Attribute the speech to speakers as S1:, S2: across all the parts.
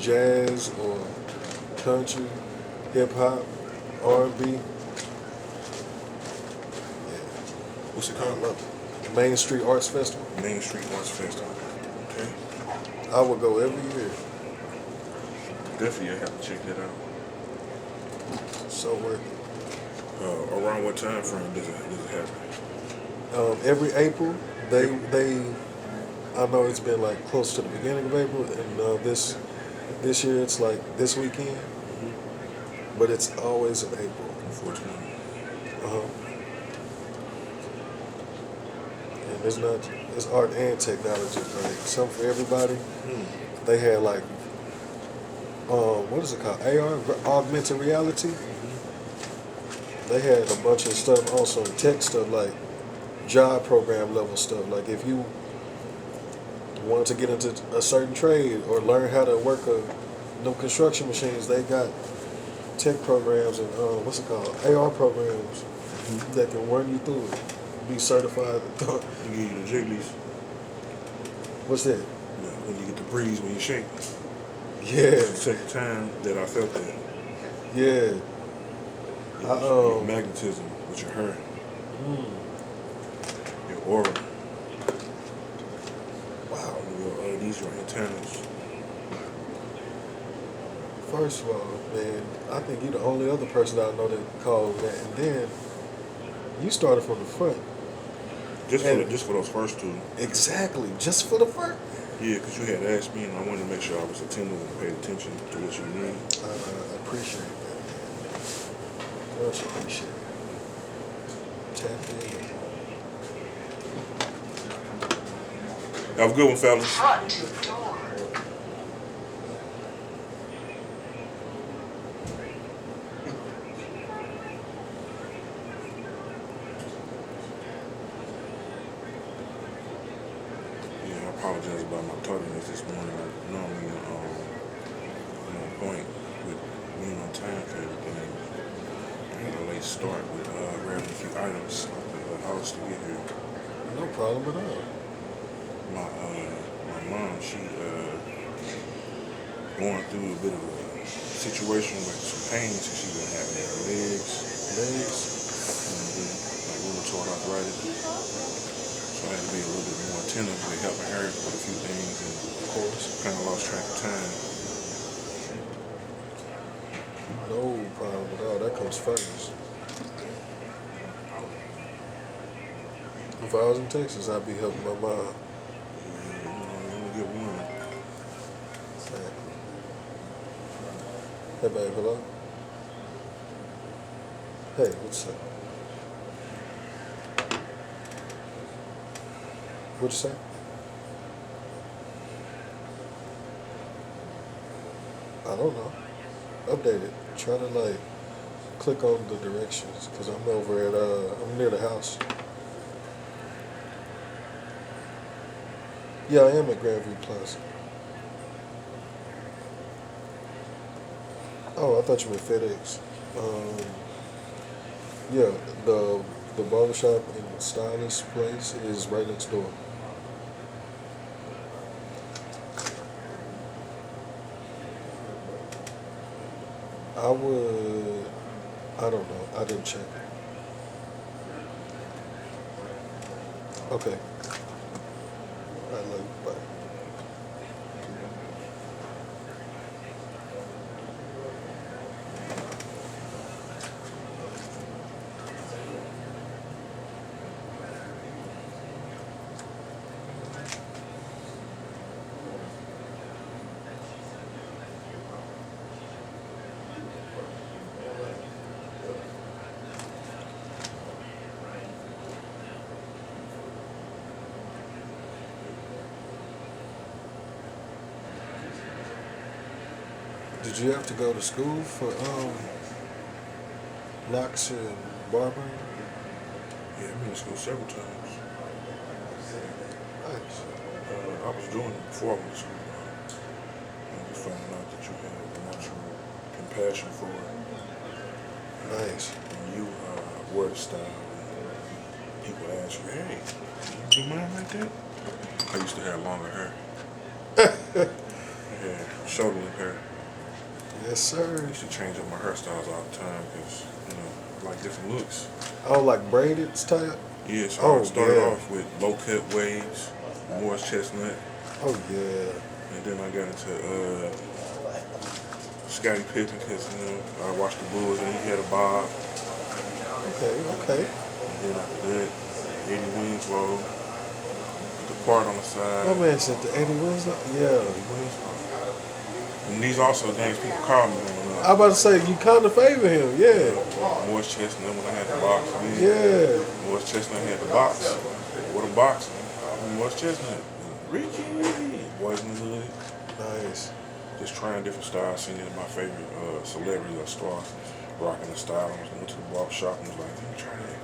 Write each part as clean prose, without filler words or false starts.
S1: jazz or country, hip hop, R&B. Yeah.
S2: What's it called?
S1: Main Street Arts Festival.
S2: Main Street Arts Festival. Okay.
S1: I would go every year.
S2: Definitely, I have to check that out.
S1: So worth it.
S2: Around what time frame does it happen?
S1: Every April, I know it's been like close to the beginning of April, and this year it's like this weekend, but it's always in April.
S2: 420.
S1: And it's art and technology, like something for everybody. They had like, what is it called? AR, augmented reality. They had a bunch of stuff, also tech stuff, like job program level stuff. Like if you wanted to get into a certain trade or learn how to work them construction machines, they got tech programs and what's it called? AR programs that can run you through it. Be certified.
S2: You get the jigglies.
S1: What's that?
S2: Yeah, when you get the breeze when you shake.
S1: Yeah.
S2: It's the second time that I felt that.
S1: Yeah.
S2: Your magnetism with your hair. Your aura. Wow. These are antennas.
S1: First of all, man, I think you're the only other person I know that called that. And then you started from the front.
S2: Just for those first two.
S1: Exactly. Just for the front.
S2: Yeah, because you had asked me, and I wanted to make sure I was attentive and paid attention to what you needed.
S1: I appreciate that. Much appreciate it. Tap in.
S2: Have a good one, fellas.
S3: Front door.
S2: Yeah, I apologize about my tardiness this morning. I normally on point with being on time for everything. I had a late start with grabbing a few items out the house to get here.
S1: No problem at all.
S2: My mom, she going through a bit of a situation with some pains that she's been having in her legs, like rheumatoid arthritis. So I had to be a little bit more attentive with helping her with a few things, and of course, kind of lost track of time.
S1: No problem at all. That comes first. If I was in Texas, I'd be helping my mom.
S2: You only get one.
S1: Exactly. Hey, babe, hello? Hey, what's up? What'd you say? I don't know. Update it. Try to, like, click on the directions, because I'm over at, I'm near the house. Yeah, I am at Grandview Plaza. Oh, I thought you meant FedEx. Yeah, the barbershop and Stylist place is right next door. I don't know. I didn't check. Okay. I love you. Bye. Did you have to go to school for Locs and Barber?
S2: Yeah, I've been to school several times.
S1: Nice.
S2: I was doing it before I went to school. And just finding out that you had a natural compassion for it.
S1: Nice.
S2: And you wear the style. And people ask you, hey, you do mine like that? I used to have longer hair. Yeah. shoulder length hair.
S1: Yes, sir.
S2: I used to change up my hairstyles all the time because, I like different looks.
S1: Oh, like braided style?
S2: Yeah, so
S1: Oh,
S2: I started
S1: yeah.
S2: off with low cut waves, Morris chestnut,
S1: Oh, yeah.
S2: and then I got into Scottie Pippen because, I watched the Bulls and he had a bob.
S1: Okay.
S2: And then after that, Eddie Winslow, the part on the side.
S1: My man said the Eddie Winslow. Yeah.
S2: Eddie Winslow. And these also names people call me growing
S1: I
S2: up.
S1: about to say you kind of favor him. Yeah.
S2: Morris Chestnut when I had the box.
S1: Yeah.
S2: Morris Chestnut had the box. What a box. Morris Chestnut. Ricky. Boys in the Hood.
S1: Nice.
S2: Just trying different styles. Seeing my favorite celebrities or stars rocking the style. I went to the barber shop and was like, let me try that.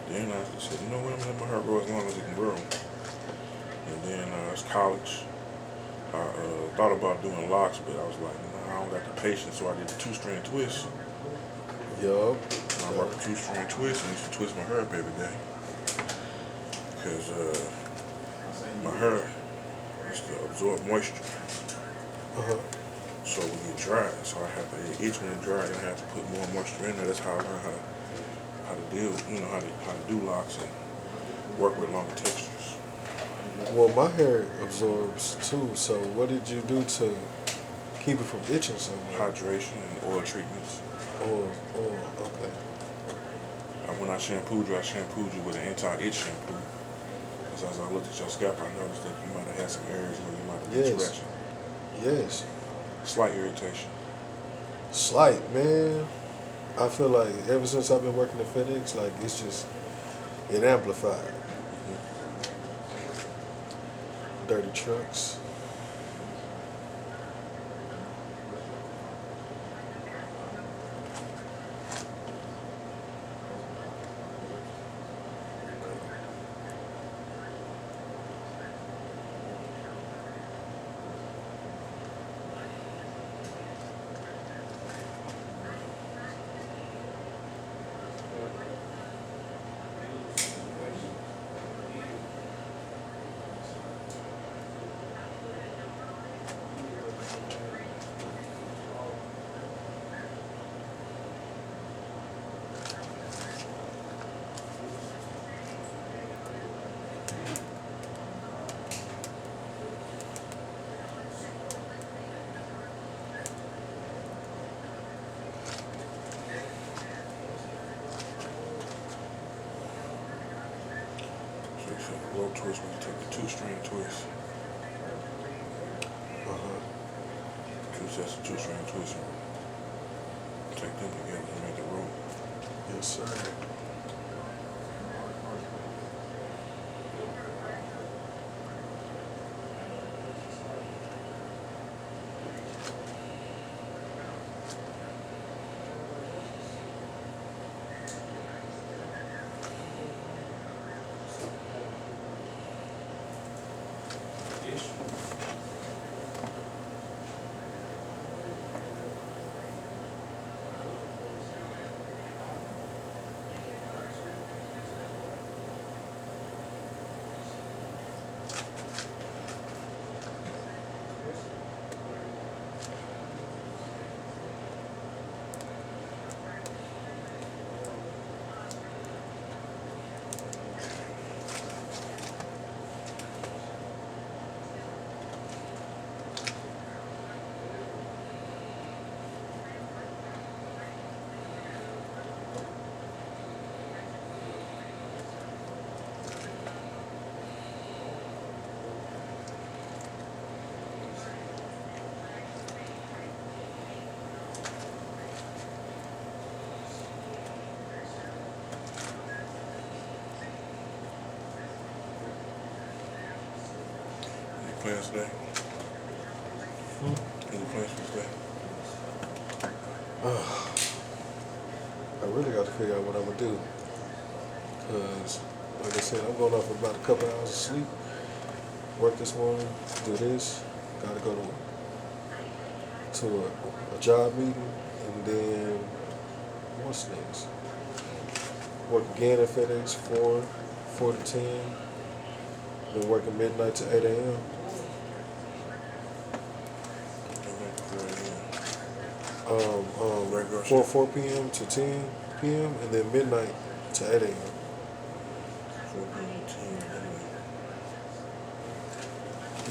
S2: Then I said, you know what, I'm gonna let my hair grow as long as it can grow. And then it's college. I thought about doing locks, but I was like, nah, I don't got the patience, so I did the 2-strand twist.
S1: Yup.
S2: And I rocked the 2-strand twist and used to twist my hair up every day. Because my hair used to absorb moisture.
S1: Uh-huh.
S2: So when it dry, so I have to itch when it dry, I have to put more moisture in there. That's how I learned how to deal, how to do locks and work with longer textures.
S1: Well, my hair absorbs too. So what did you do to keep it from itching so much?
S2: Hydration and oil treatments.
S1: Oh, okay.
S2: When I shampooed you with an anti-itch shampoo. Because as I looked at your scalp, I noticed that you might have had some areas where you might have been scratching.
S1: Yes.
S2: Slight irritation.
S1: Slight, man. I feel like ever since I've been working at FedEx, like it amplified. Dirty trucks.
S2: So the rope twist, when you take the 2-strand twist, two sets of 2-strand twists, and take them together and make the rope.
S1: Yes, sir.
S2: Plans today? Any plans for today?
S1: I really got to figure out what I'm gonna do. Cause, like I said, I'm going off about a couple hours of sleep. Work this morning, do this. Gotta go to a job meeting, and then what's next? Work again at FedEx 4 to 10. Been working midnight to 8 a.m.
S2: Regular
S1: 4 p.m. to 10 p.m. and then midnight to 8 a.m.
S2: 4 p.m. to 10 anyway.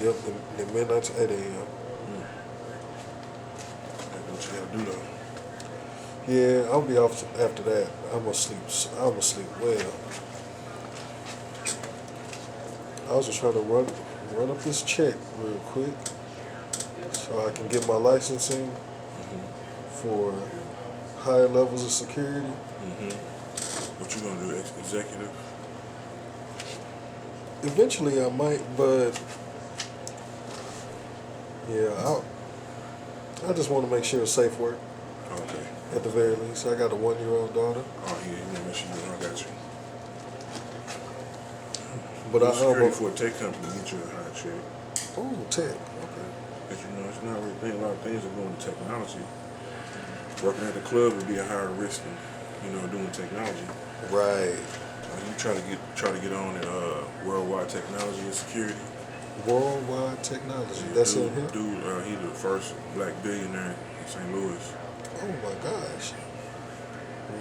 S1: Yep, then midnight to 8 a.m.
S2: That's what you gotta do though.
S1: Yeah, I'll be off after that. I'm gonna sleep. Well. I was just trying to run up this check real quick so I can get my licensing for higher levels of security.
S2: What you gonna do? Executive?
S1: Eventually I might, but yeah, I just want to make sure it's safe work
S2: Okay.
S1: at the very least. I got a 1-year-old daughter,
S2: Oh yeah, you wanna make sure you know I got you.
S1: but I
S2: security for a tech company get you a high check.
S1: Oh, tech. Okay.
S2: But you know, it's not really a lot of things are going to technology. Working at the club would be a higher risk than, doing technology.
S1: Right.
S2: You try to get on at worldwide technology and security.
S1: Worldwide technology.
S2: Yeah,
S1: That's in here.
S2: Dude, he's the first black billionaire in St. Louis.
S1: Oh my gosh.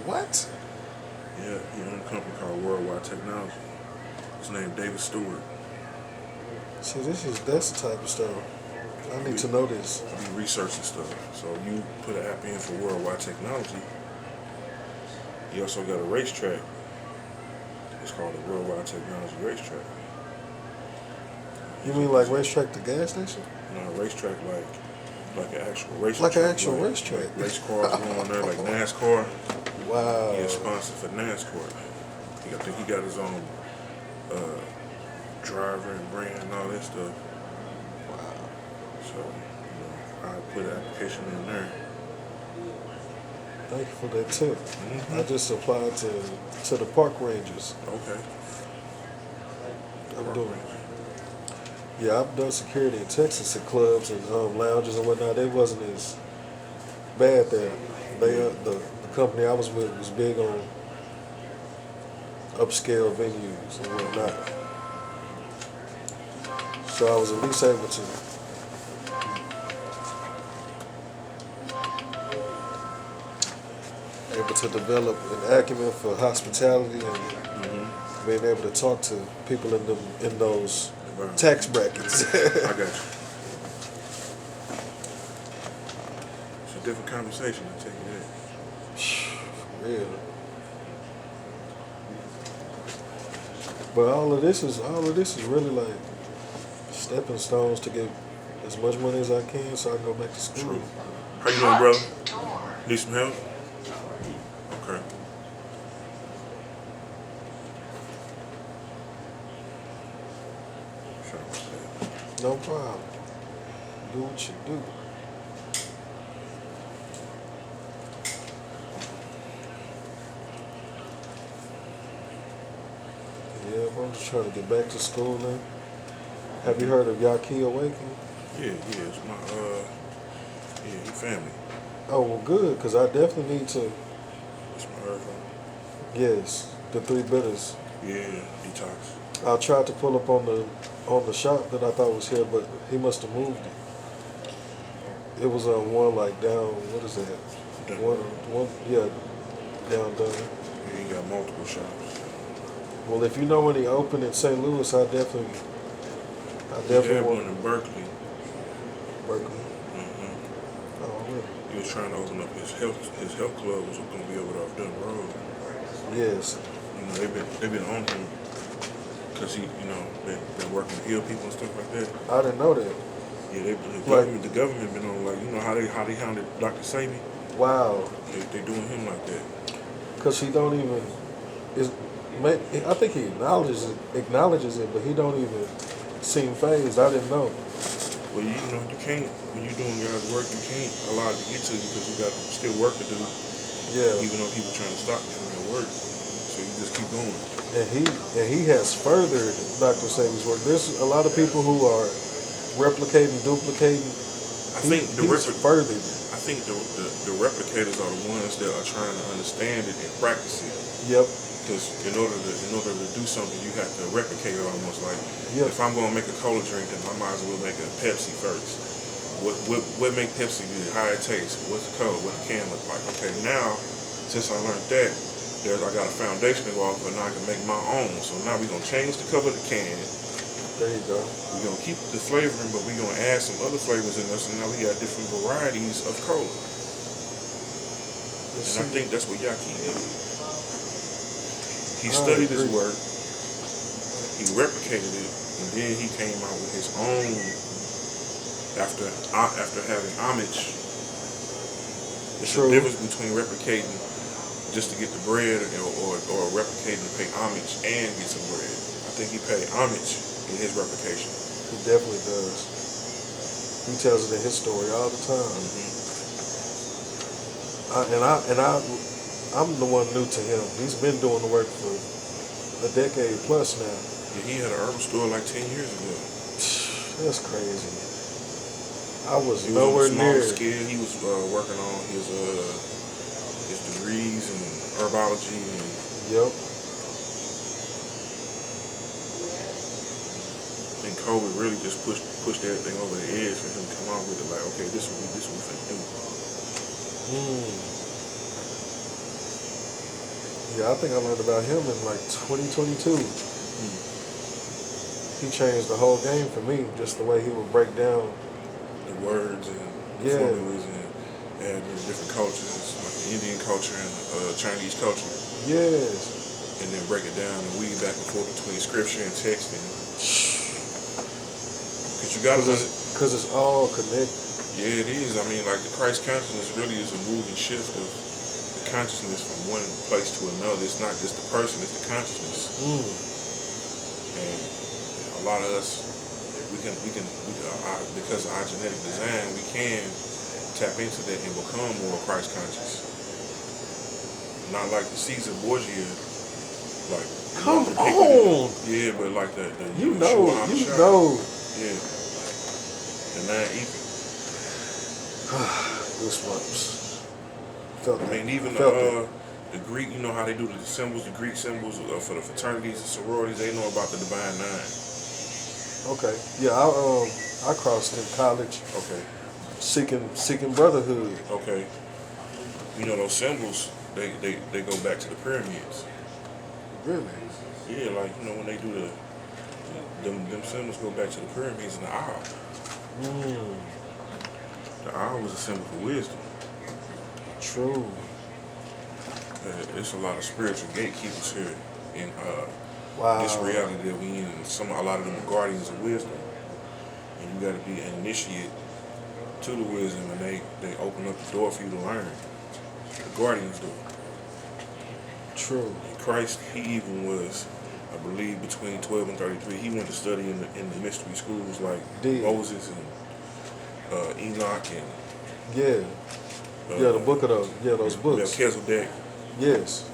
S1: What?
S2: Yeah, he owned a company called Worldwide Technology. His name David Stewart.
S1: See, that's the type of stuff I need to know this.
S2: He researching stuff. So you put an app in for Worldwide Technology. He also got a racetrack. It's called the Worldwide Technology Racetrack.
S1: You mean like racetrack to gas station?
S2: No, a racetrack like an actual racetrack.
S1: Like an actual racetrack.
S2: Like race cars going there, like NASCAR.
S1: Wow.
S2: He is sponsored for NASCAR. I think he got his own driver and brand and all that stuff.
S1: Wow.
S2: So, I put an application in there.
S1: Thank you for that tip. I just applied to the park rangers.
S2: Okay.
S1: I'm doing. Yeah, I've done security in Texas at clubs and lounges and whatnot. It wasn't as bad there. The company I was with was big on upscale venues and whatnot. So I was at least able to develop an acumen for hospitality and being able to talk to people in those tax brackets.
S2: I got you. It's a different conversation, I take it
S1: For real. But all of this is really like stepping stones to get as much money as I can so I can go back to school.
S2: True. How you doing, brother? Need some help? Okay.
S1: No problem. Do what you do. Yeah, but I'm just trying to get back to school now. Have you heard of Yaki Awakening?
S2: Yeah, it's my he family.
S1: Oh, well, good, because I definitely need to.
S2: It's my earth.
S1: Yes, the 3 bitters.
S2: Yeah, detox.
S1: I tried to pull up on the shop that I thought was here, but he must have moved it. It was on one like down. What is that? One. Yeah, down.
S2: Yeah, he got multiple shops.
S1: Well, if you know when he opened in St. Louis, I definitely
S2: He had one in Berkeley.
S1: Berkeley. Oh, really?
S2: He was trying to open up his health club was going to be over there off Dunn Road.
S1: Yes.
S2: They've been on him because he been working to heal people and stuff like that.
S1: I didn't know that.
S2: Yeah, the government been on how they handled Dr. Sabi.
S1: Wow.
S2: They doing him like that.
S1: Because he don't even I think he acknowledges it, but he don't even seem phased. I didn't know.
S2: Well, you can't, when you're doing God's work, you can't allow it to get to you because you got still work to do.
S1: Yeah.
S2: Even though people trying to stop you from your work. So you just keep going.
S1: And he has furthered Dr. Sabi's work. There's a lot of people who are replicating, duplicating.
S2: I think
S1: furthered.
S2: I think the replicators are the ones that are trying to understand it and practice it.
S1: Yep.
S2: Because in order to do something, you have to replicate it almost like.
S1: Yep.
S2: If I'm going to make a cola drink, then I might as well make a Pepsi first. What make Pepsi good? How it tastes? What's the color? What the can look like? Okay, now since I learned that, I got a foundation to go off, but now I can make my own. So now we're gonna change the color of the can.
S1: There you go.
S2: We're gonna keep the flavoring, but we're gonna add some other flavors in there. So now we got different varieties of cola. And I think that's what Yaki did. He studied his work, he replicated it, and then he came out with his own. After having homage, it's the difference between replicating just to get the bread or replicating to pay homage and get some bread. I think he paid homage in his replication.
S1: He definitely does. He tells it in his story all the time. I'm the one new to him. He's been doing the work for a decade plus now.
S2: Yeah, he had an herbal store like 10 years ago.
S1: That's crazy. I was
S2: he
S1: nowhere
S2: was
S1: near.
S2: Scale. He was working on his degrees in herbology.
S1: Yep.
S2: I think COVID really just pushed everything over the edge for him to come out with it. Like, okay, this is what we finna do.
S1: Yeah, I think I learned about him in like 2022. He changed the whole game for me, just the way he would break down
S2: the words and formulas and different cultures, like the Indian culture and Chinese culture.
S1: Yes.
S2: And then break it down and weave back and forth between scripture and text. Because you got to...
S1: Because it's all connected.
S2: Yeah, it is. I mean, like the Christ consciousness really is a moving shift of the consciousness from one place to another. It's not just the person, it's the consciousness. And a lot of us, we can because of our genetic design, we can tap into that and become more Christ conscious. Not like the Caesar Borgia, like
S1: come on.
S2: Yeah, but like the
S1: you know.
S2: Yeah, the 9 ether.
S1: Goosebumps.
S2: I mean, even the Greek, you know how they do the symbols, the Greek symbols for the fraternities and sororities. They know about the divine 9.
S1: Okay. Yeah, I crossed in college.
S2: Okay.
S1: Seeking brotherhood.
S2: Okay. You know those symbols, they go back to the pyramids.
S1: Really?
S2: Yeah, like you know when they do them symbols go back to the pyramids and the owl. The owl was a symbol for wisdom.
S1: True.
S2: It's a lot of spiritual gatekeepers here in this reality that we in. A lot of them are guardians of wisdom, and you got to be an initiate to the wisdom, and they open up the door for you to learn. The guardians do.
S1: True.
S2: And Christ, he even was, I believe, between 12 and 33. He went to study in the mystery schools like Moses and Enoch and
S1: the book of those books.
S2: Melchizedek.
S1: Yes.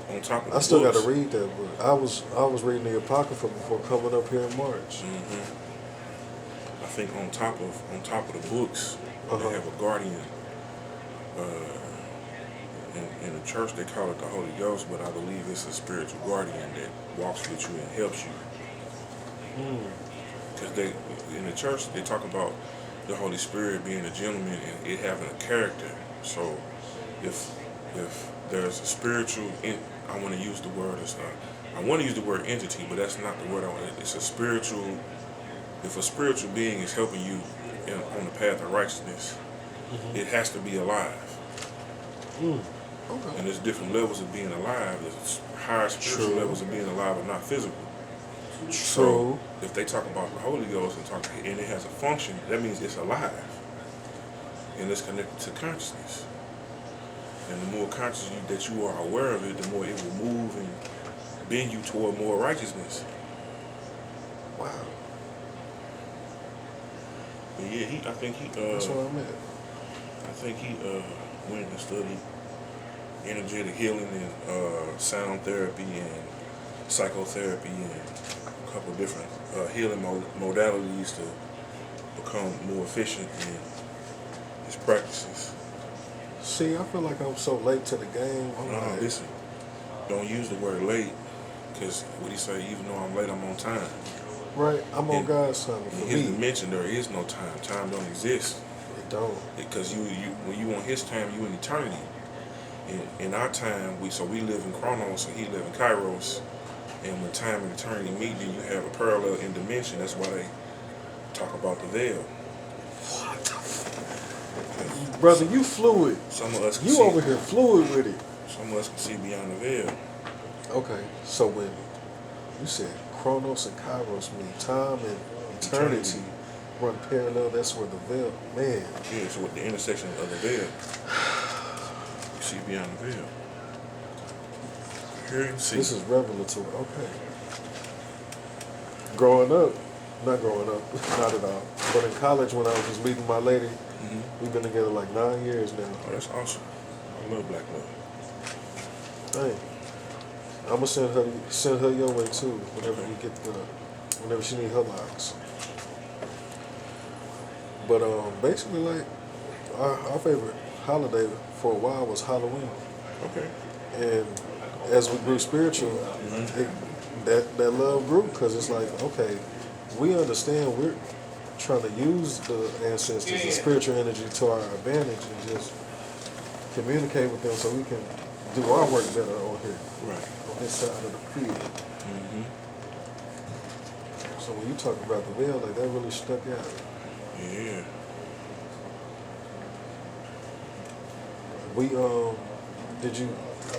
S2: On top of
S1: I still got to read that book. I was reading the Apocrypha before coming up here in March.
S2: I think on top of the books, they have a guardian. In the church, they call it the Holy Ghost, but I believe it's a spiritual guardian that walks with you and helps you. Because in the church, they talk about the Holy Spirit being a gentleman and it having a character. So if there's a spiritual, I want to use the word entity, but that's not the word I want. It's a spiritual. If a spiritual being is helping you on the path of righteousness, it has to be alive.
S1: Okay.
S2: And there's different levels of being alive. There's higher spiritual levels of being alive and not physical. So if they talk about the Holy Ghost and it has a function, that means it's alive. And it's connected to consciousness. And the more conscious that you are aware of it, the more it will move and bend you toward more righteousness.
S1: Wow.
S2: But yeah, I think he
S1: that's what I meant.
S2: I think he went and studied energetic healing and sound therapy and psychotherapy and a couple different healing modalities to become more efficient in his practices.
S1: See, I feel like I'm so late to the game.
S2: Listen, don't use the word late, because what he say, even though I'm late, I'm on time.
S1: Right? I'm on
S2: In,
S1: God's time.
S2: in
S1: For
S2: his
S1: me,
S2: dimension, there is no time. Time don't exist.
S1: it don't.
S2: Because when you on his time, you in eternity. In our time, we live in Chronos and he live in Kairos. And when time and eternity meet, then you have a parallel in dimension. That's why they talk about the veil.
S1: Brother, you fluid.
S2: Some of us can
S1: You
S2: see,
S1: over here fluid with it.
S2: some of us can see beyond the veil.
S1: Okay, so when you said Chronos and Kairos mean time and eternity run parallel, that's where the veil, man.
S2: Yeah, so with the intersection of the veil, you see beyond the veil. Hear and see.
S1: This is revelatory. Okay. Growing up, not growing up, not at all. But in college, when I was just meeting my lady, we've been together like 9 years now.
S2: Oh, that's awesome. I love black love.
S1: Hey, I'm gonna send her your way too. Whenever she need her locks. But basically, like our favorite holiday for a while was Halloween.
S2: Okay.
S1: And as we grew spiritual, that love grew because it's like, okay, we understand we're trying to use the ancestors and spiritual energy to our advantage and just communicate with them so we can do our work better on here,
S2: Right.
S1: on this side of the field.
S2: Mm-hmm.
S1: So when you talk about the veil, like that really stuck out.
S2: Yeah.
S1: We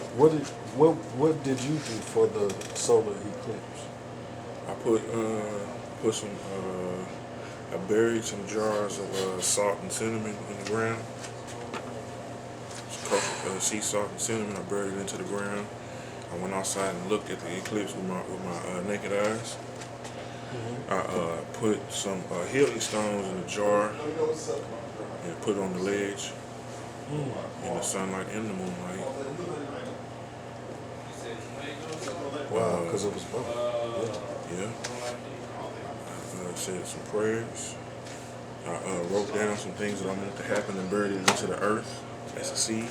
S1: what did you do for the solar eclipse?
S2: I put some I buried some jars of salt and cinnamon in the ground. Sea salt and cinnamon. I buried it into the ground. I went outside and looked at the eclipse with my naked eyes. I put some healing stones in a jar and put it on the ledge in the sunlight and the moonlight.
S1: Wow, because it was both.
S2: Yeah. I said some prayers. I wrote down some things that I wanted to happen and buried it into the earth as a seed.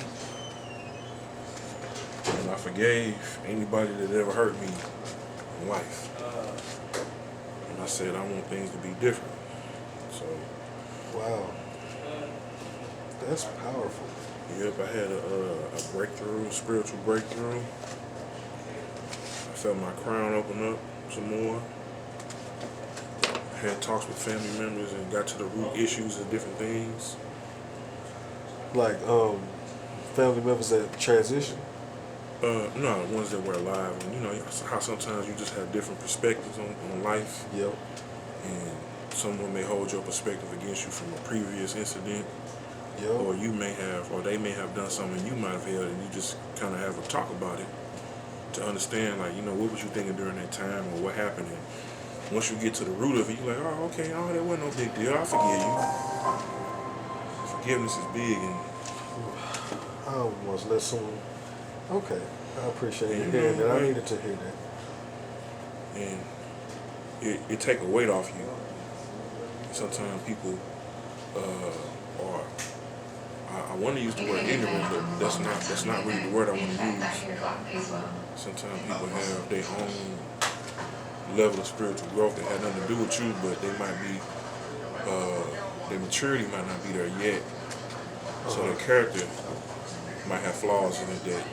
S2: And I forgave anybody that ever hurt me in life. And I said I want things to be different. So.
S1: Wow. That's powerful.
S2: Yep, I had a breakthrough, a spiritual breakthrough. I felt my crown open up some more. I had talks with family members and got to the root issues of different things.
S1: Like family members that transition.
S2: No, the ones that were alive. And you know how sometimes you just have different perspectives on life.
S1: Yep.
S2: And someone may hold your perspective against you from a previous incident.
S1: Yep.
S2: Or they may have done something you might have held, and you just kind of have a talk about it to understand, like, you know, what was you thinking during that time or what happened. And once you get to the root of it, you're like, oh, okay, that wasn't no big deal. I forgive you. Forgiveness is big. And
S1: I almost let someone. Okay, I appreciate you
S2: you
S1: hearing
S2: know,
S1: that. I
S2: like-
S1: needed to hear that.
S2: and it take a weight off you. Sometimes people are. I want to use the word ignorant, but that's not really the word I want to use. Sometimes people have their own level of spiritual growth that had nothing to do with you, but they might be their maturity might not be there yet. So their character might have flaws in it that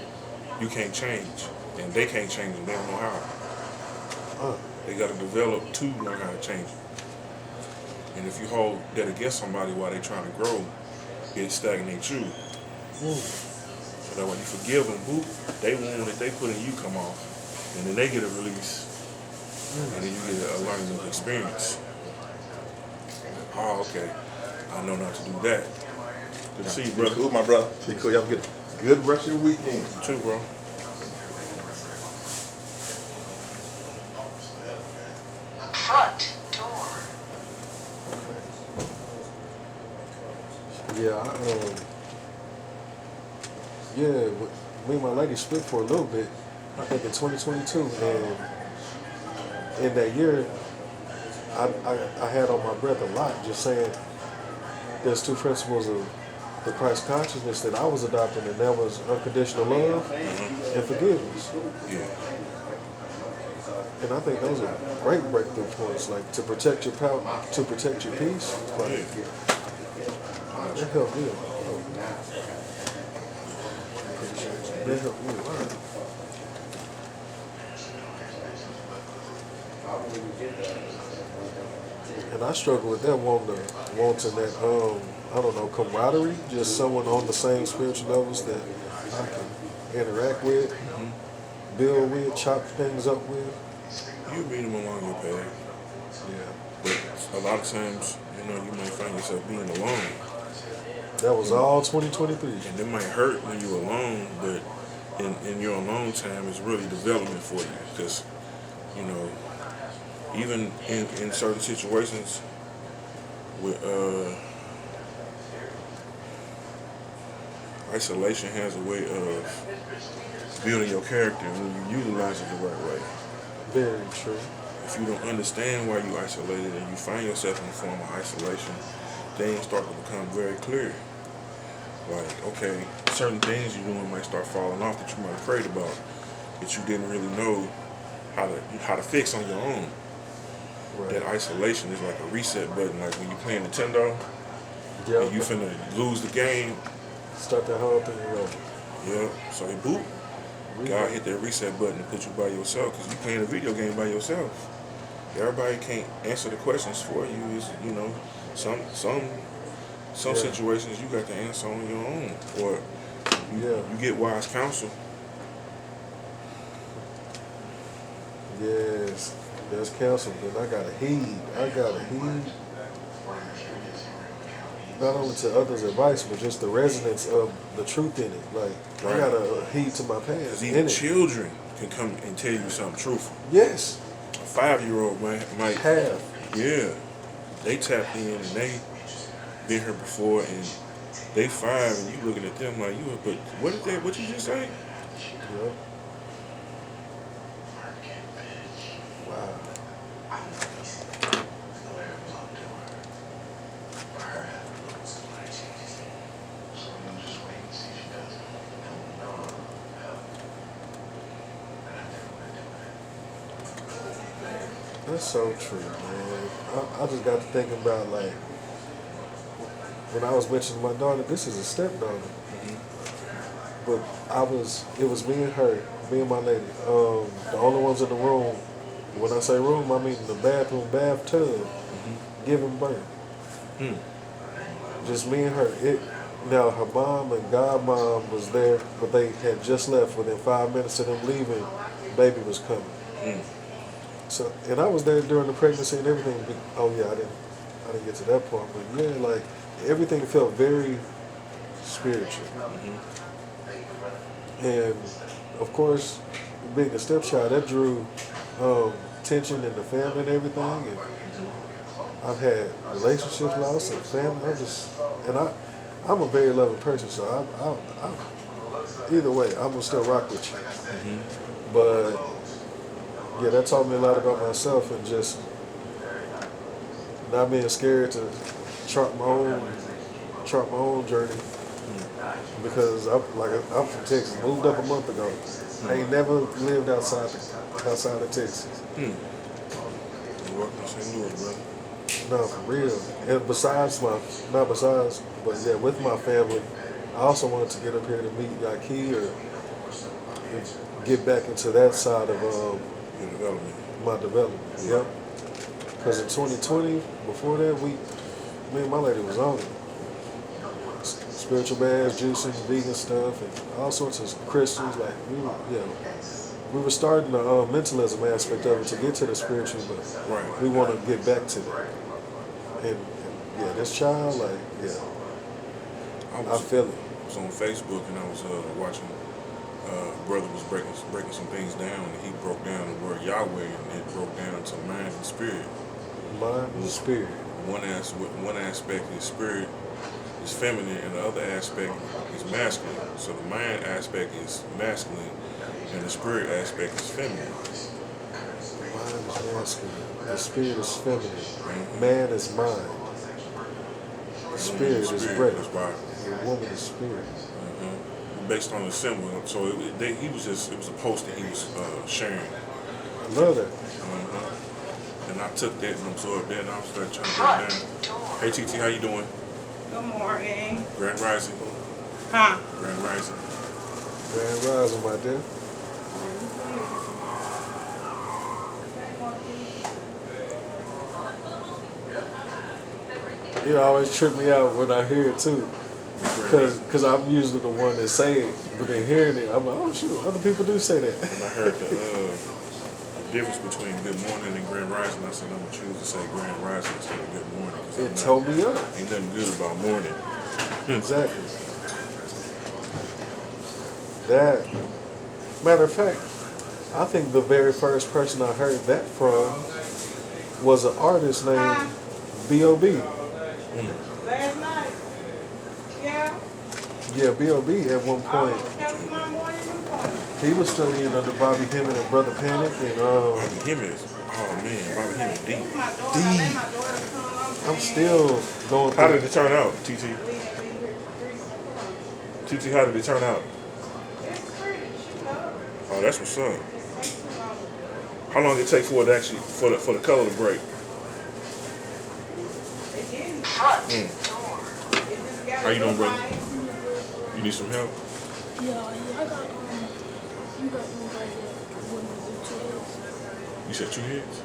S2: you can't change, and they can't change them. They don't know how. They got to develop to learn how to change it. And if you hold that against somebody while they're trying to grow, it stagnates you. So that when you forgive them, they wound that they put in you come off, and then they get a release, and then you get a learning experience. Oh, okay, I know not to do that. Good to see you, brother.
S3: Cool, my brother. Be cool. Y'all get a good rest of your weekend.
S2: You too, bro.
S4: Front door.
S1: Yeah, me and my lady split for a little bit, I think in 2022, and in that year, I had on my breath a lot, just saying there's two principles of the Christ consciousness that I was adopting, and that was unconditional love and forgiveness.
S2: Yeah.
S1: And I think those are great breakthrough points, like to protect your power, to protect your peace. Like, that helped me. That helped me a lot. And I struggle with that wanting that I don't know, camaraderie, just someone on the same spiritual levels that I can interact with, build with, chop things up with.
S2: You meet them along your path,
S1: Yeah.
S2: but a lot of times, you know, you might find yourself being alone.
S1: That was all 2023.
S2: And it might hurt when you're alone, but in your alone time is really development for you. Because, you know, even in certain situations with isolation has a way of building your character when you utilize it the right way.
S1: Very true.
S2: If you don't understand why you're isolated and you find yourself in a form of isolation, things start to become very clear. Like, okay, certain things you're doing might start falling off that you might have prayed about, that you didn't really know how to fix on your own.
S1: Right.
S2: That isolation is like a reset button. Like when you playing Nintendo
S1: Yep.
S2: and you finna lose the game,
S1: Start that whole thing over.
S2: yeah, so boop, God hit that reset button and put you by yourself because you playing a video game by yourself. Everybody can't answer the questions for you. Is, you know, some situations you got to answer on your own, or you get wise counsel.
S1: Yes, there's counsel, but I gotta heed. Not only to others' advice, but just the resonance of the truth in it. Like,
S2: Right.
S1: I gotta heed to my past.
S2: Because
S1: in
S2: even
S1: it.
S2: children can come and tell you something truthful.
S1: Yes,
S2: A 5-year-old might
S1: have.
S2: yeah, they tapped in and they been here before and they 5 and you looking at them like but what you just say?
S1: Yep. Wow. That's so true, man. I just got to thinking about, like, when I was mentioning my daughter, this is a stepdaughter. But it was me and her, me and my lady. The only ones in the room. When I say room, I mean the bathroom, bathtub, giving birth. Just me and her. Now her mom and godmom was there, but they had just left. Within 5 minutes of them leaving, baby was coming. So, and I was there during the pregnancy and everything. Oh yeah, I didn't get to that part, but yeah, like everything felt very spiritual. And of course, being a stepchild, that drew tension in the family and everything. And I've had relationships lost and family. I'm a very loving person, so I either way, I'm gonna still rock with you. But yeah, that taught me a lot about myself and just not being scared to chart my own journey. Because I'm from Texas, moved up a month ago. I ain't never lived outside of Texas.
S2: You're welcome to St. Louis, brother.
S1: No, for real. And but yeah, with my family, I also wanted to get up here to meet Yaki or get back into that side of
S2: Your development.
S1: my development. Yep. Because in 2020, before that, me and my lady was on it. Spiritual baths, juicing, vegan stuff, and all sorts of crystals. Like we were starting the mentalism aspect of it to get to the spiritual, but
S2: Right.
S1: we want to get back to that. And yeah, this child, like I feel it.
S2: I was on Facebook and I was watching. Brother was breaking some things down, and he broke down the word Yahweh, and it broke down to mind and spirit.
S1: Mind and spirit.
S2: One aspect is spirit is feminine, and the other aspect is masculine. So the mind aspect is masculine, and the spirit aspect is feminine.
S1: Mind is masculine. The spirit is feminine. Man is mind. The spirit is breath.
S2: That's right.
S1: The woman is spirit.
S2: Based on the symbol, so it was a post that he was sharing,
S1: love that.
S2: And I took that and absorbed that, and I was like trying to break it down. Hey TT, how you doing?
S5: Good morning.
S2: Grand Rising.
S5: Huh?
S2: Grand Rising.
S1: Grand Rising, my dear. It always trip me out when I hear it too. Cause I'm usually the one that say it, but then hearing it, I'm like, oh shoot, other people do say that.
S2: When I heard the difference between good morning and grand rising, I said I'm gonna choose to say grand rising instead of good morning.
S1: It told me up.
S2: Ain't nothing good about morning.
S1: Exactly. That, matter of fact, I think the very first person I heard that from was an artist named B.O.B.
S5: Last night. Yeah.
S1: Yeah, B.O.B. at one point.
S5: That was my morning appointment.
S1: He was studying under Bobby Hemmett and Brother Panic, and
S2: Bobby Hemmett, oh man, Bobby Hemmett deep.
S5: My daughter, I let my daughter come.
S1: I'm still going
S2: How
S1: through.
S2: did it turn out, TT? TT, how did it turn out?
S5: It's pretty. She loves it.
S2: Oh, that's what's up. How long did it take for it actually for the color to break?
S5: It didn't.
S4: Front door.
S5: It just got
S2: How you doing,
S5: a little
S2: brother?
S5: light.
S2: You need some help?
S6: Yeah, I got you got one right here. One with 2 heads.
S2: You said 2 heads?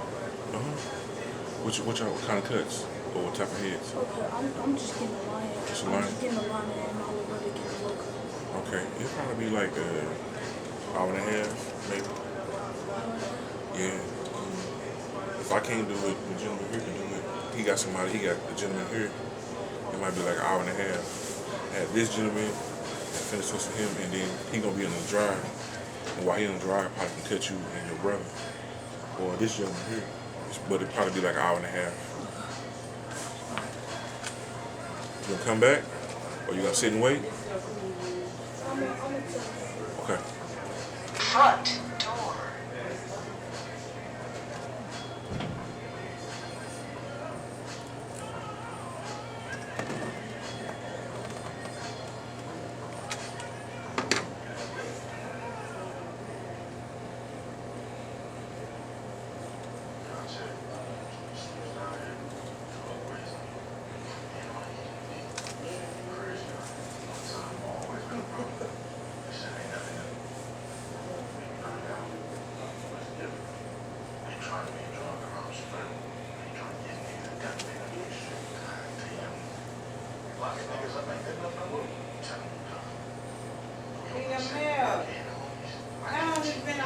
S2: What kind of cuts or what type of heads?
S6: Okay, I'm just getting a line.
S2: Just a
S6: I'm
S2: line?
S6: just getting a line and I would rather get a low cut.
S2: Okay, it'll probably be like an hour and a half, maybe. Yeah. If I can't do it, the gentleman here can do it. He got the gentleman here. It might be like an hour and a half. Have this gentleman finish this with him, and then he gonna be in the dryer. And while he in the dryer, probably can cut you and your brother, or this gentleman here. But it probably be like an hour and a half. You gonna come back, or you gonna sit and wait? Okay.
S4: Front door.
S5: Hey, Mel. How long has it been on?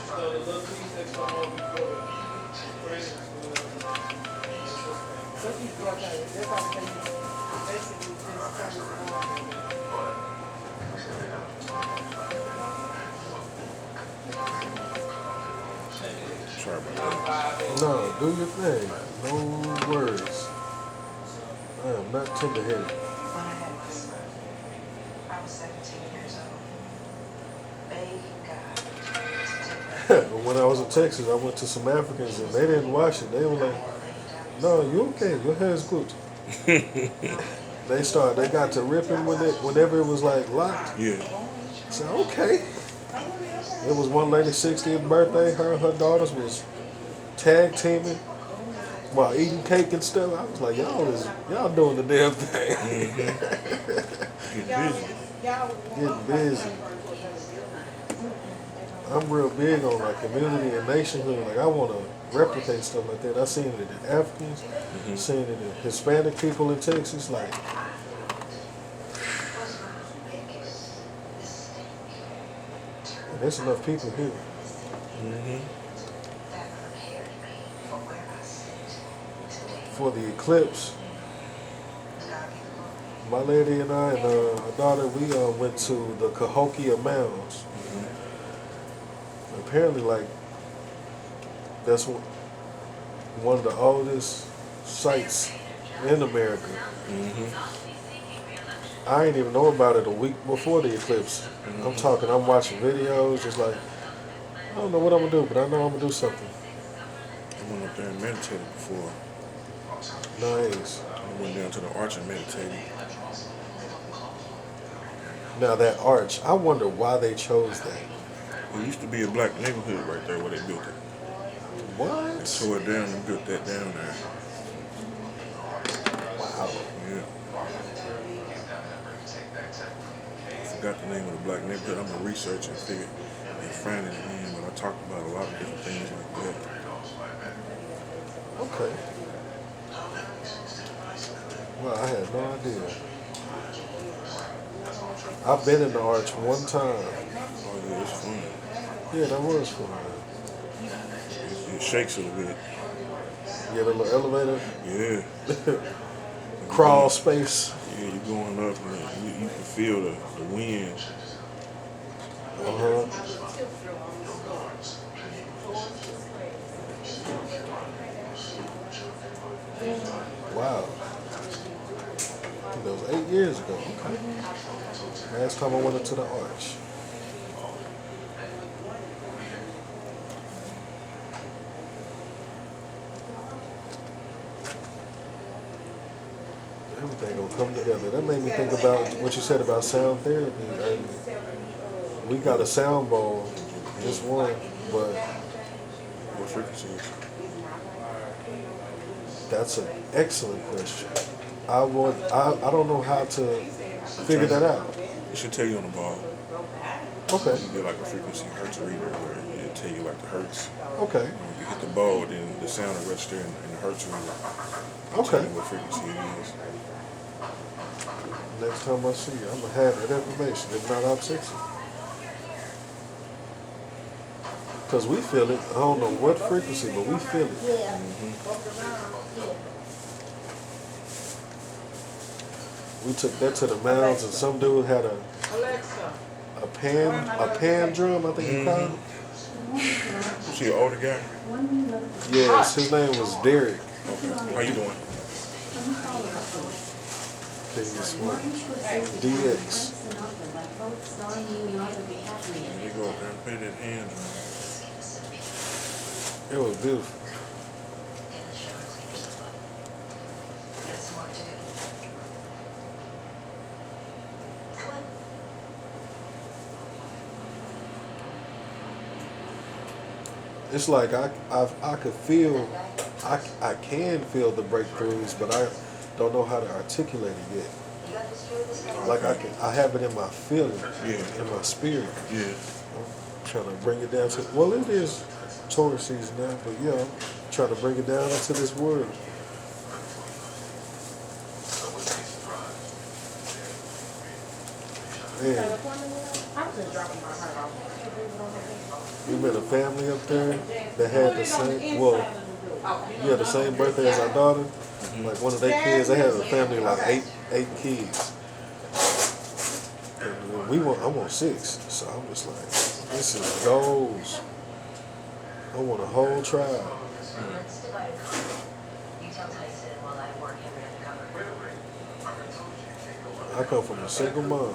S7: So the little piece that come over before the press
S2: Sorry about that.
S1: No, do your thing. No words. I am not tender-headed.
S4: When I had my son, I was 17 years old. Begging God to take
S1: But when I was in Texas, I went to some Africans and they didn't wash it. They were like, no, you okay. Your hair is good. They got to ripping whenever it was like locked.
S2: Yeah.
S1: I said, okay. It was one lady's 60th birthday. Her and her daughters was tag teaming while eating cake and stuff. I was like, y'all doing the damn thing.
S2: Get busy.
S1: Getting busy. I'm real big on like community and nationhood. Like I want to replicate stuff like that. I seen it in Africans, seen it in Hispanic people in Texas. Like, and there's enough people here.
S4: that prepared me for where I sit today.
S1: For the eclipse, my lady and I and our daughter, we went to the Cahokia Mounds. Apparently, like, that's one of the oldest sites in America. I didn't even know about it a week before the eclipse. I'm watching videos, just like, I don't know what I'm gonna do, but I know I'm gonna do something.
S2: I went up there and meditated before.
S1: Nice.
S2: I went down to the arch and meditated.
S1: Now that arch, I wonder why they chose that.
S2: It used to be a black neighborhood right there where they built it. They
S1: What?
S2: tore it down and built that down there.
S1: Wow.
S2: Yeah. I forgot the name of the black neighborhood. I'm gonna research and figure and find it again. But I talked about a lot of different things like that.
S1: Okay. Well, I had no idea. I've been in the arch one time.
S2: Oh yeah, it's fun.
S1: Yeah, that was fun.
S2: It shakes a little bit.
S1: Get a little elevator,
S2: Yeah.
S1: crawl space.
S2: Yeah, you're going up and you can feel the wind.
S1: Uh-huh. Wow. That was 8 years ago. Okay. Last time I went into the arch. Everything gonna come together. That made me think about what you said about sound therapy. We got a sound bowl, just one, but
S2: What frequencies?
S1: that's an excellent question. I don't know how to figure that out.
S2: It should tell you on the ball.
S1: Okay,
S2: You get like a frequency hertz reader where it'll tell you like the hertz.
S1: okay,
S2: When you hit the ball, then the sound will register in the hertz reader. It'll tell
S1: okay.
S2: you what frequency it is.
S1: Next time I see you, I'm gonna have that information. If not, I'll text you. Cause we feel it. I don't know what frequency, but we feel it. We took that to the mounds, and some dude had
S5: Alexa.
S1: a pan drum, I think he called it.
S2: See an older guy?
S1: Yes, his name was Derek.
S2: Okay. How you doing?
S1: DX.
S2: They go up there and pay that hand.
S1: It was beautiful. It's like I could feel, I can feel the breakthroughs, but I don't know how to articulate it yet. Like I have it in my feeling,
S2: Yeah.
S1: in my spirit.
S2: Yeah.
S1: I'm trying to bring it down to, well, it is Taurus season now, but yeah, I'm trying to bring it down into this word. Man,
S5: I've been dropping my heart off.
S1: we met a family up there that had the same, well, yeah, the same birthday as our daughter. Like one of their kids, they had a family of like eight kids. And I want 6, so I'm just like, this is goals. I want a whole tribe.
S4: Let's divide it. You tell Tyson while I work every undercover.
S1: I come from a single mom.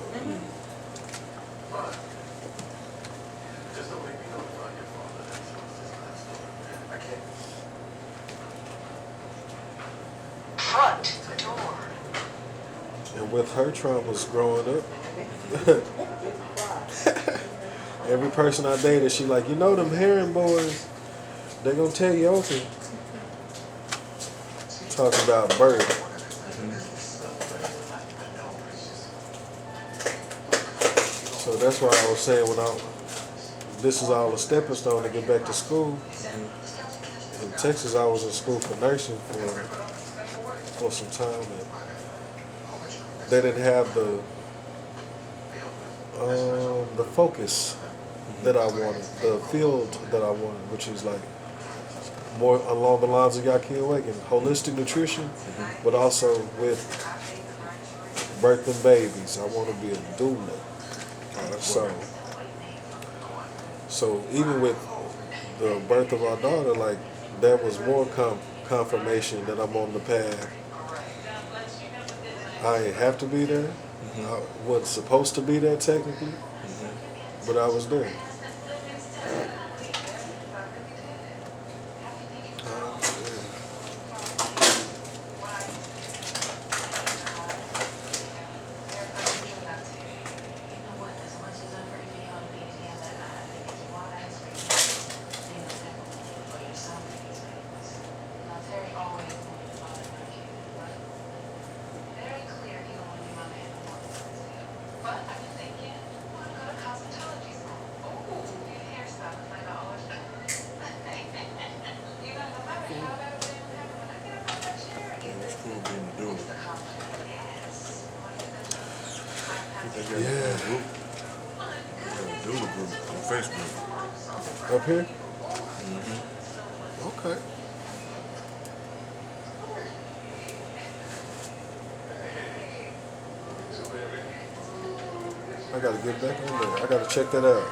S4: Front door.
S1: And with her traumas growing up, every person I dated, she like, you know them herring boys, they gonna tell you okay. Talking about Bird. So that's why I was saying this is all a stepping stone to get back to school. In Texas, I was in school for nursing for some time. And they didn't have the focus that I wanted, the field that I wanted, which is like more along the lines of Yakin Waking, holistic nutrition, but also with birthing babies. I want to be a doula. So even with the birth of our daughter, like that was more confirmation that I'm on the path. I ain't have to be there. I wasn't supposed to be there technically, but I was there.
S2: in
S1: Yeah.
S2: the group. Yeah, do the group on Facebook.
S1: Up here? Okay. I gotta get back on there. I gotta check that out.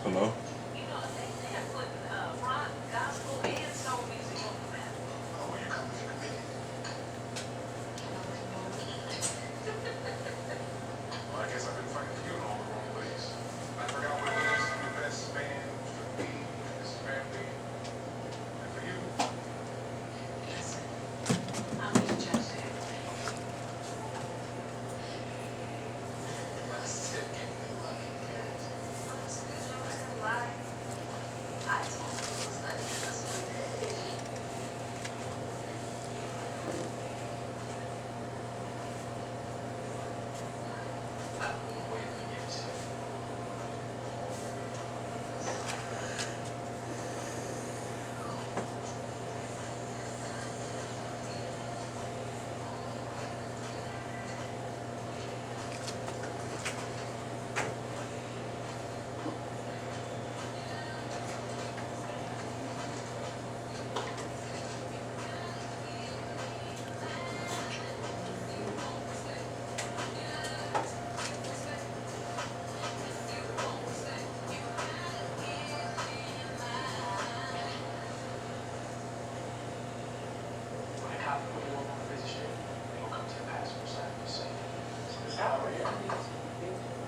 S2: Hello?
S7: Well, I guess I've been fucking you in all the wrong ways. I forgot what it is the best man to be in this family. And for you,
S4: I'm just joking.
S7: I still can't be lucky.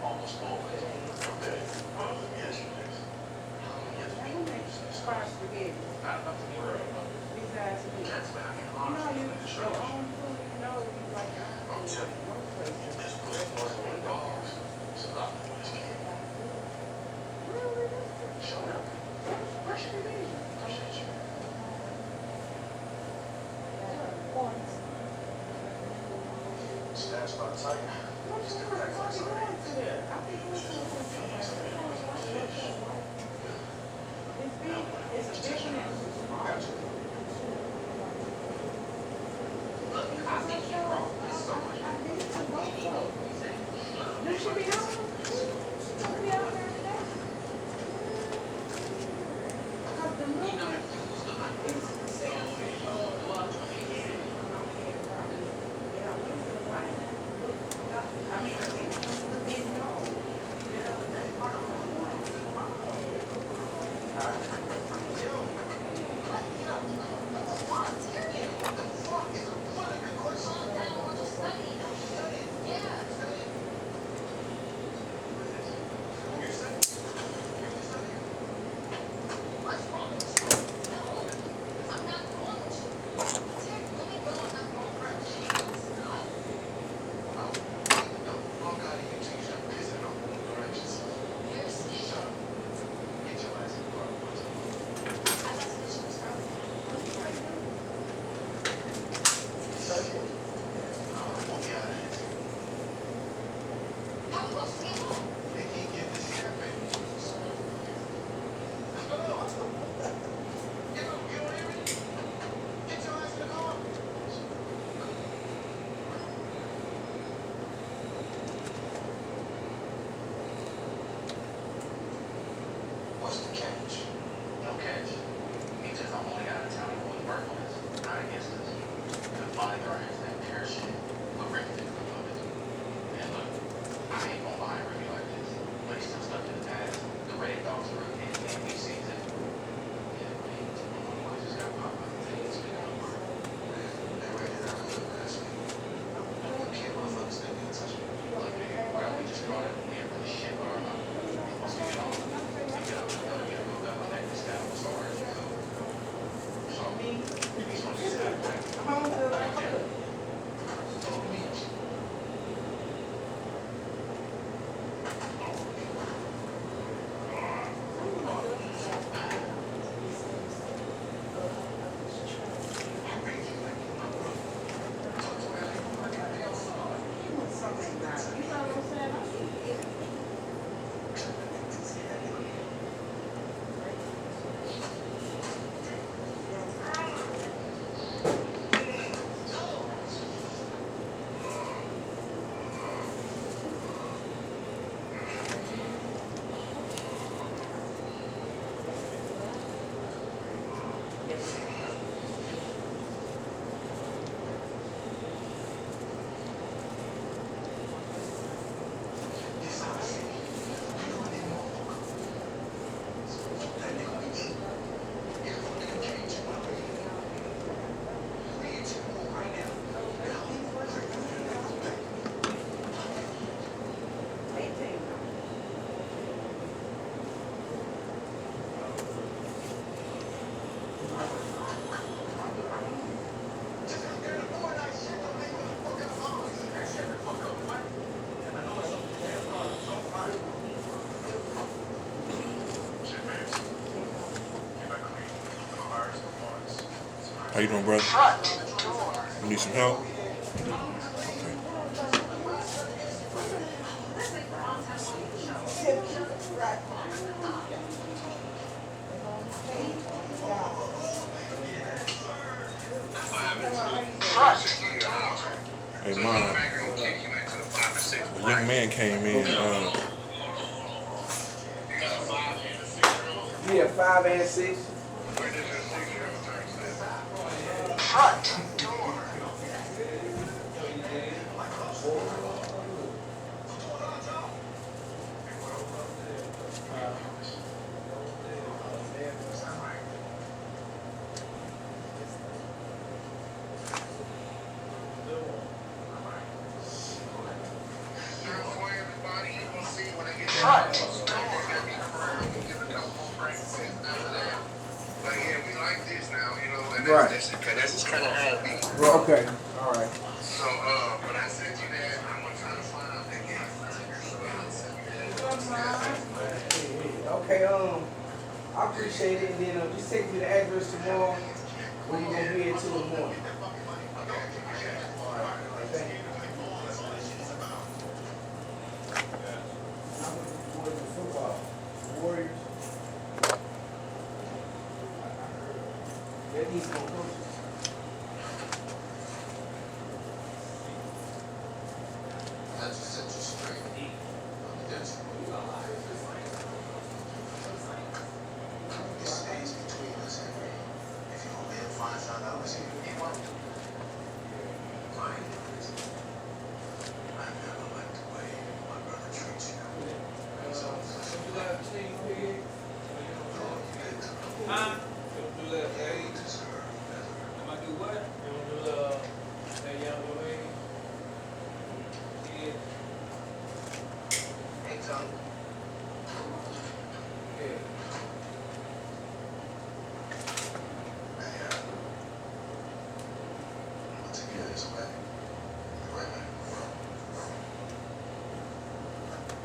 S7: Almost always. Okay. Well, yes, it is.
S5: Sparse spaghetti.
S7: Not enough to worry about.
S5: Besides me.
S7: That's why I can
S5: You know you your own food, you know you like your own food. Most places.
S7: This push was on dogs. It's a lot of whiskey.
S5: Really?
S7: Shut up.
S5: What should it be?
S7: Appreciate you. Stats by tight.
S5: What's the difference? Why you going to there? I think it's big. It's a big one. You should be home. You'll be out there today. Because the movement is
S2: How you doing, brother?
S4: Front door.
S2: You need some help?
S4: Front.
S2: Hey, Mom, a young man came in.
S5: Yeah, 5 and 6.
S4: Front door. Front door.
S5: Right.
S7: That's just kind of how it be.
S5: Well, okay. All right.
S7: So, when I sent you that, I'm gonna try to find out that
S5: Okay, I appreciate it, and then just take me the address tomorrow when you gonna be here till the morning. Alright, thank you. I'm looking forward to football. Warriors. That needs more coaches.
S7: That's just set you straight. That's it stays between us, Henry. If you want me to find out I was here, you won't. Fine. I never liked the way my brother treats you. So,
S8: Huh? You do that, hey?
S7: you deserve better.
S8: Am I do what? You don't do that young lady? Yeah.
S7: Hey, Tom.
S8: Yeah.
S7: Hey, I'm gonna take care of this wedding. Right now.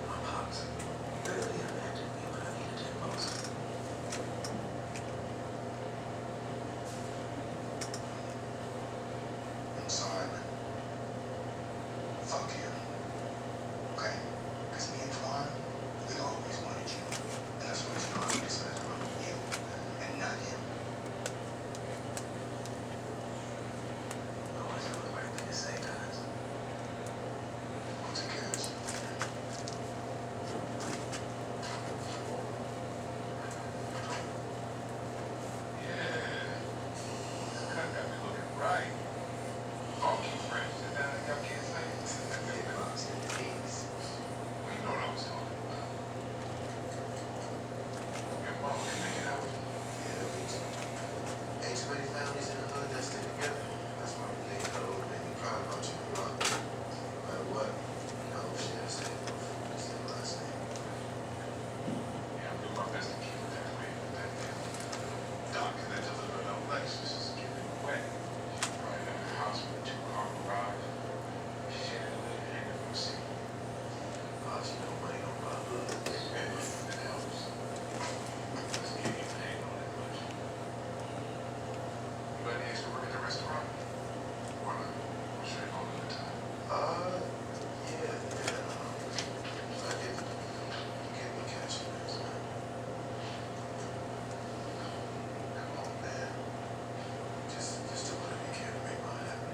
S7: My pops barely abandoned me when I needed him most. I'm sorry, man. Fuck you. Okay? Because me and Twan, we always wanted you. And that's what you know, we decided to run with you and not him. Always know the right thing to say, guys. We'll take care of this. Got me looking right. Funky friends, y'all can't say it. Well, you know what I was talking about. Your mom can make it out. Yeah, me too. Ain't too many families in the hood that stick together. That's why we can't go and make me proud about you, bro. No matter what, you know, shit, I say it before. It's the last name. Yeah, I'm doing my best to keep it that way. That doctor that delivered no Lexus is giving it away. She probably had a house with a 2-car garage. Shit, hanging from the city. Oh, you know, money don't buy blood. It helps. Doesn't give you a hang on that much. You got any extra work at the restaurant? Or not? Or should I call another time? Yeah. I get me catching this, man. Come on, man. Just do whatever you can to make mine happen.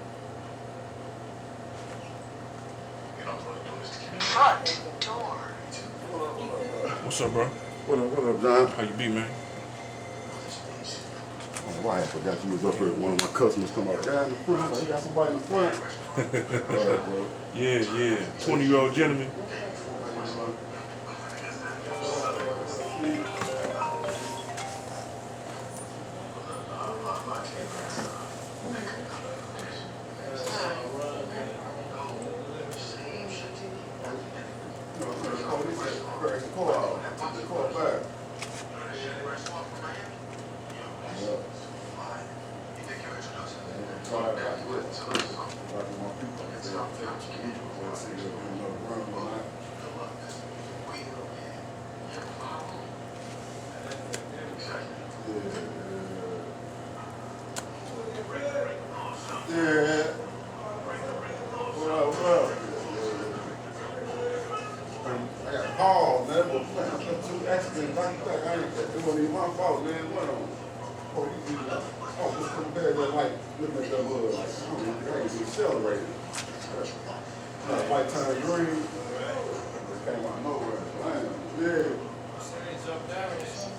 S7: You know, I'm going to do this to keep me.
S4: Front door.
S2: What's up, bro?
S3: What up, John?
S2: How you be, man?
S3: Oh, I forgot you was up here. One of my customers come out. Guy in the front. I got somebody in the front. All right, bro.
S2: Yeah. 20-year-old gentleman.
S3: called, man. But man, I got 2 accidents back to back. It wasn't even my fault, man. What on? Oh, just come back there like looking at that mud like, I ain't even accelerated. White turn green. It came out of nowhere. Man, yeah.
S8: Jump down or something.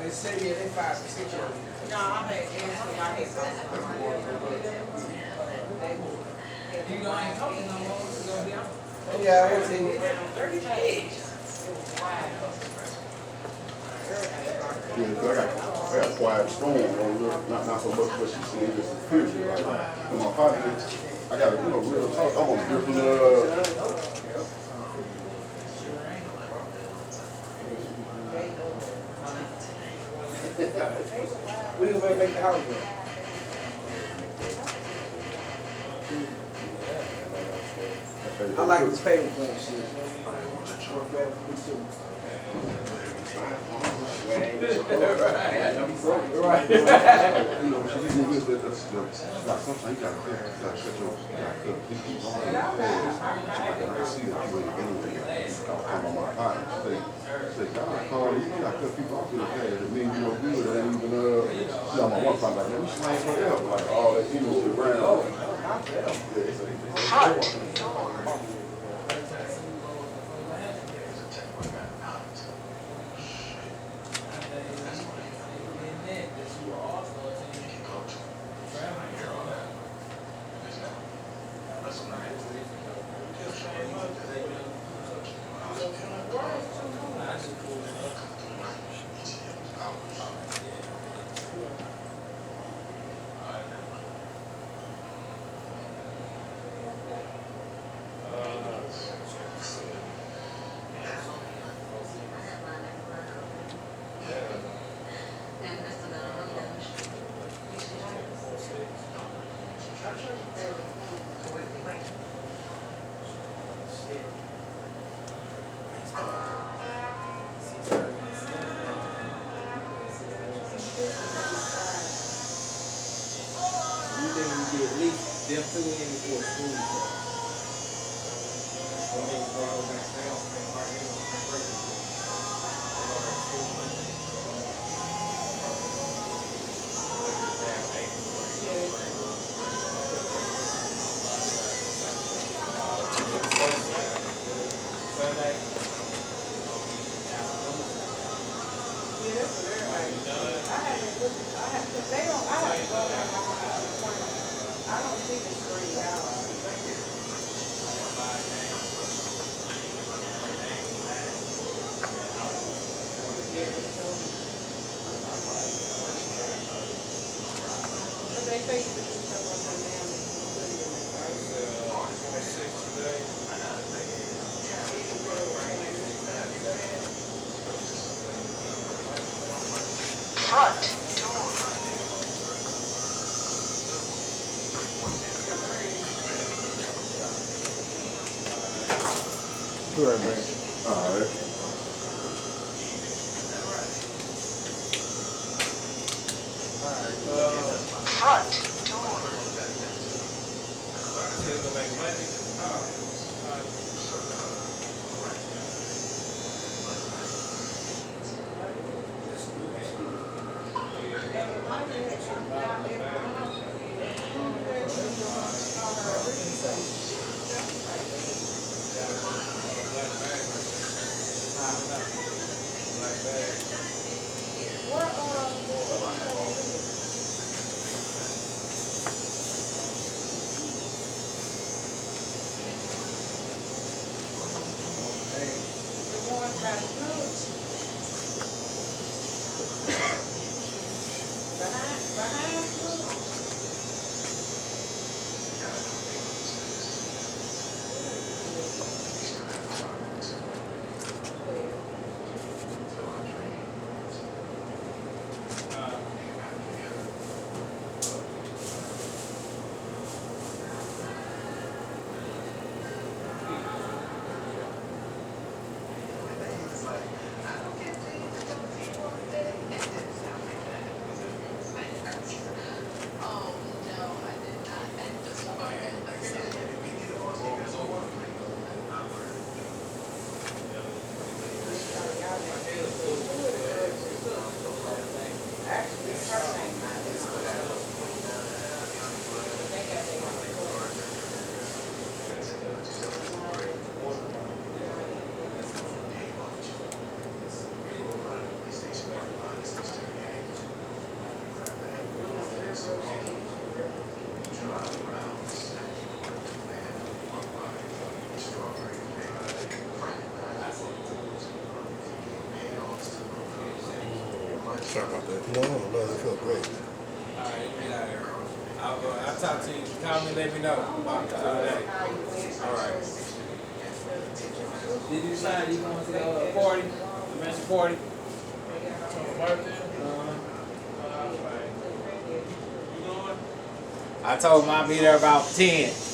S5: They say yeah, they 5 to 6 years.
S9: No, I had
S8: You ain't talking no more, it's gonna be out.
S5: Yeah, I was in
S9: 30 days.
S3: Yeah, I got quiet storm on not so much what she's saying, just the future. Like, in my pocket, I got real talk. I'm on different,
S5: we gonna make the house work. I like this payment plan shit. Work better for me too. Right.
S3: something you gotta shut your I see that you ain't anyway. I'm on my pocket. Say, God called you, I cut people off to the past. It means you don't do it. It ain't even, I'm on one time like, man, we slang forever. Like, all that, shit around.
S5: You think you get at least them 2 in before school starts? And then you go back down.
S8: Sunday.
S5: Yeah, that's what everybody does. I haven't looked, they don't, I haven't gone out my appointment. I don't think it's 3 hours. But they say you can do something on them.
S4: Front door.
S3: All right, man. All right.
S4: Front door.
S2: Sorry about that.
S1: No, they feel great.
S8: Alright, get out of here. I'll talk to you. Call me, let me know about today. Alright. Did you decide you going to the party? The men's party? I told him I'll be there about 10.